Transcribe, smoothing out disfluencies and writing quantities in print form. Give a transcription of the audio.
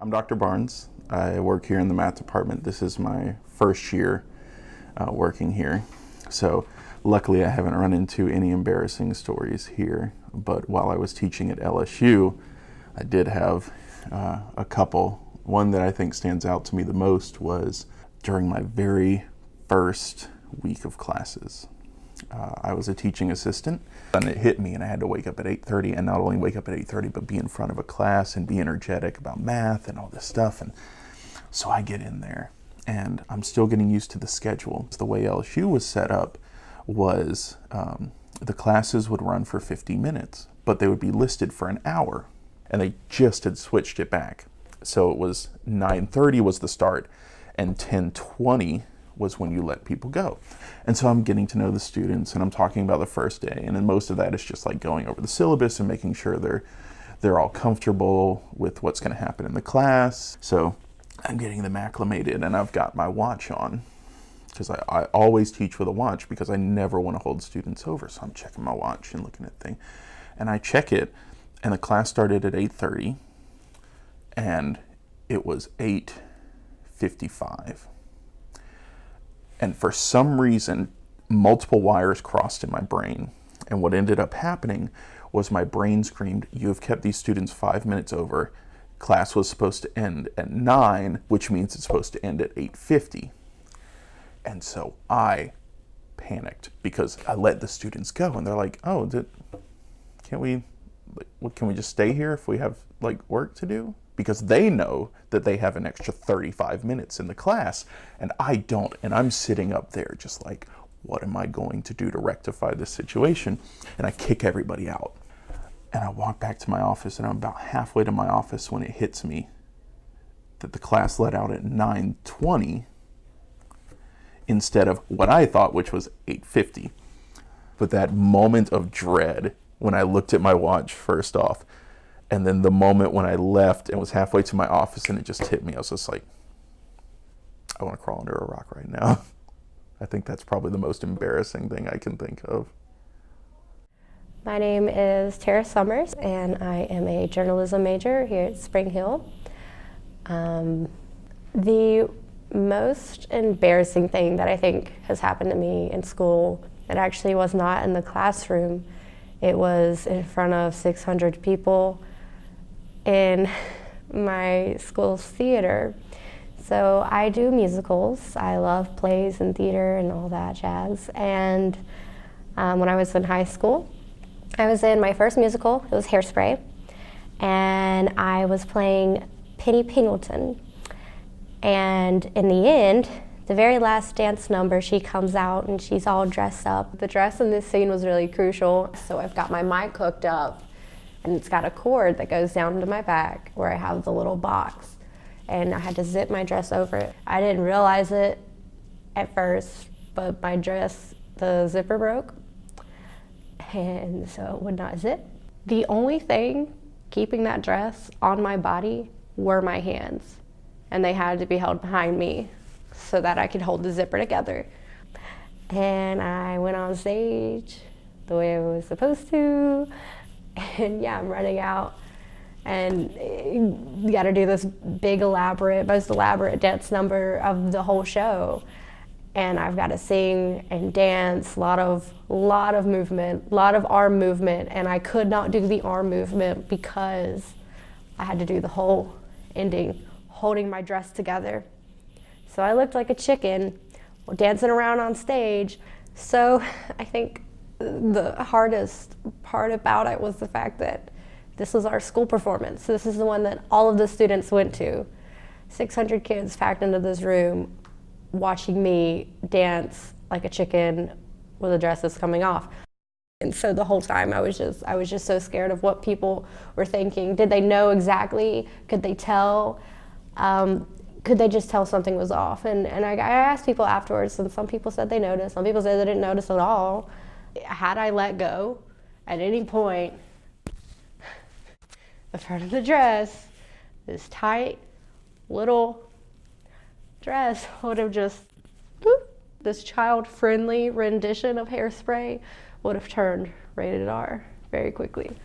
I'm Dr. Barnes. I work here in the math department. This is my first year working here. So luckily I haven't run into any embarrassing stories here, but while I was teaching at LSU, I did have a couple. One that I think stands out to me the most was during my very first week of classes. I was a teaching assistant, and it hit me, and I had to wake up at 8:30, and not only wake up at 8:30, but be in front of a class and be energetic about math and all this stuff. And so I get in there, and I'm still getting used to the schedule. The way LSU was set up was the classes would run for 50 minutes, but they would be listed for an hour, and they just had switched it back. So it was 9:30 was the start, and 10:20 was when you let people go. And so I'm getting to know the students, and I'm talking about the first day, and then most of that is just like going over the syllabus and making sure they're all comfortable with what's going to happen in the class. So I'm getting them acclimated, and I've got my watch on because I always teach with a watch because I never want to hold students over. So I'm checking my watch and looking at things, and I check it, and the class started at 8:30, and it was 8:55. And for some reason, multiple wires crossed in my brain. And what ended up happening was my brain screamed, "You have kept these students 5 minutes over. Class was supposed to end at 9, which means it's supposed to end at 8:50. And so I panicked because I let the students go. And they're like, "Oh, can we just stay here if we have work to do?" Because they know that they have an extra 35 minutes in the class, and I don't. And I'm sitting up there just like, what am I going to do to rectify this situation? And I kick everybody out. And I walk back to my office, and I'm about halfway to my office when it hits me that the class let out at 9:20 instead of what I thought, which was 8:50. But that moment of dread when I looked at my watch first off, and then the moment when I left and was halfway to my office and it just hit me, I was just like, I want to crawl under a rock right now. I think that's probably the most embarrassing thing I can think of. My name is Tara Summers, and I am a journalism major here at Spring Hill. The most embarrassing thing that I think has happened to me in school, it actually was not in the classroom. It was in front of 600 people in my school's theater. So I do musicals. I love plays and theater and all that jazz. And when I was in high school, I was in my first musical. It was Hairspray. And I was playing Penny Pingleton. And in the end, the very last dance number, she comes out and she's all dressed up. The dress in this scene was really crucial. So I've got my mic hooked up, and it's got a cord that goes down to my back where I have the little box. And I had to zip my dress over it. I didn't realize it at first, but my dress, the zipper broke, and so it would not zip. The only thing keeping that dress on my body were my hands, and they had to be held behind me so that I could hold the zipper together. And I went on stage the way I was supposed to, and yeah, I'm running out, and you gotta do this big elaborate, most elaborate dance number of the whole show. And I've gotta sing and dance, a lot of movement, a lot of arm movement, and I could not do the arm movement because I had to do the whole ending holding my dress together. So I looked like a chicken dancing around on stage. So I think the hardest part about it was the fact that this was our school performance. This is the one that all of the students went to. 600 kids packed into this room watching me dance like a chicken with a dress that's coming off. And so the whole time I was just so scared of what people were thinking. Did they know exactly? Could they tell? Could they just tell something was off? And I asked people afterwards, and some people said they noticed. Some people said they didn't notice at all. Had I let go at any point, the front of the dress, this tight little dress would have just, this child-friendly rendition of Hairspray would have turned rated R very quickly.